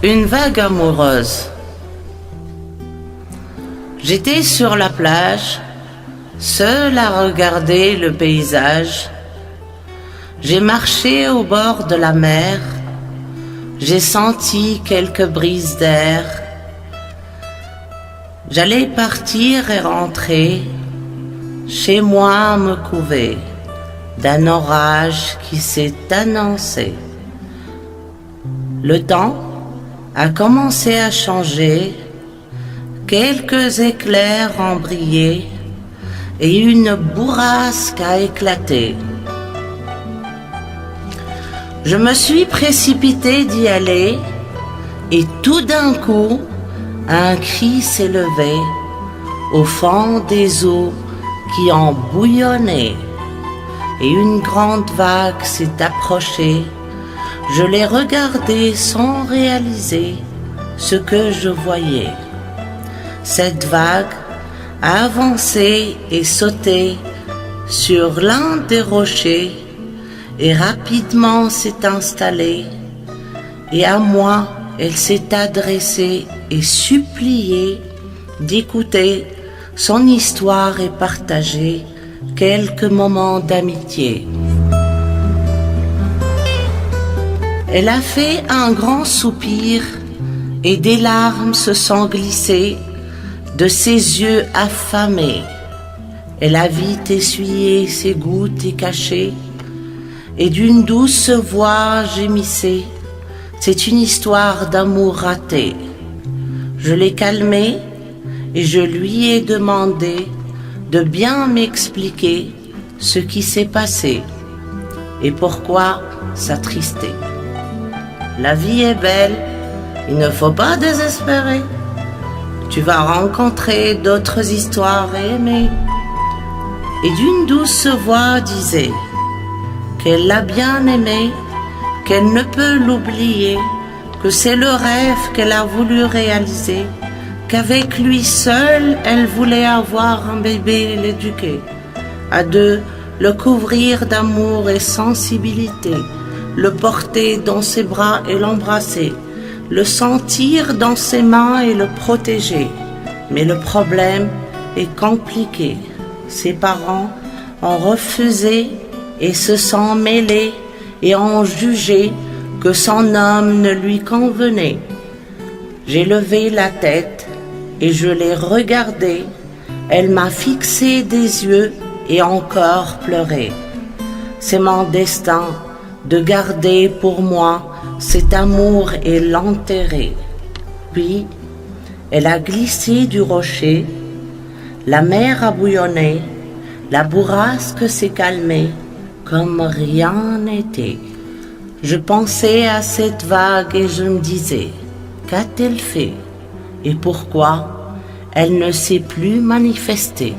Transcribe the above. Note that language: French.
Une vague amoureuse. J'étais sur la plage, seule à regarder le paysage. J'ai marché au bord de la mer, j'ai senti quelques brises d'air. J'allais partir et rentrer, chez moi me couver d'un orage qui s'est annoncé. Le temps a commencé à changer, quelques éclairs ont brillé et une bourrasque a éclaté. Je me suis précipitée d'y aller et tout d'un coup, un cri s'est levé au fond des eaux qui ont bouillonné et une grande vague s'est approchée. Je l'ai regardée sans réaliser ce que je voyais. Cette vague a avancé et sauté sur l'un des rochers et rapidement s'est installée. Et à moi, elle s'est adressée et suppliée d'écouter son histoire et partager quelques moments d'amitié. Elle a fait un grand soupir et des larmes se sont glissées de ses yeux affamés. Elle a vite essuyé ses gouttes et caché et d'une douce voix gémissait. C'est une histoire d'amour raté. Je l'ai calmée et je lui ai demandé de bien m'expliquer ce qui s'est passé et pourquoi s'attrister. La vie est belle, il ne faut pas désespérer. Tu vas rencontrer d'autres histoires et aimer. Et d'une douce voix disait qu'elle l'a bien aimé, qu'elle ne peut l'oublier, que c'est le rêve qu'elle a voulu réaliser, qu'avec lui seul, elle voulait avoir un bébé et l'éduquer. À deux, le couvrir d'amour et sensibilité, le porter dans ses bras et l'embrasser, le sentir dans ses mains et le protéger. Mais le problème est compliqué. Ses parents ont refusé et se sont mêlés et ont jugé que son homme ne lui convenait. J'ai levé la tête et je l'ai regardée. Elle m'a fixé des yeux et encore pleuré. C'est mon destin de garder pour moi cet amour et l'enterrer. Puis, elle a glissé du rocher, la mer a bouillonné, la bourrasque s'est calmée, comme rien n'était. Je pensais à cette vague et je me disais, qu'a-t-elle fait et pourquoi elle ne s'est plus manifestée?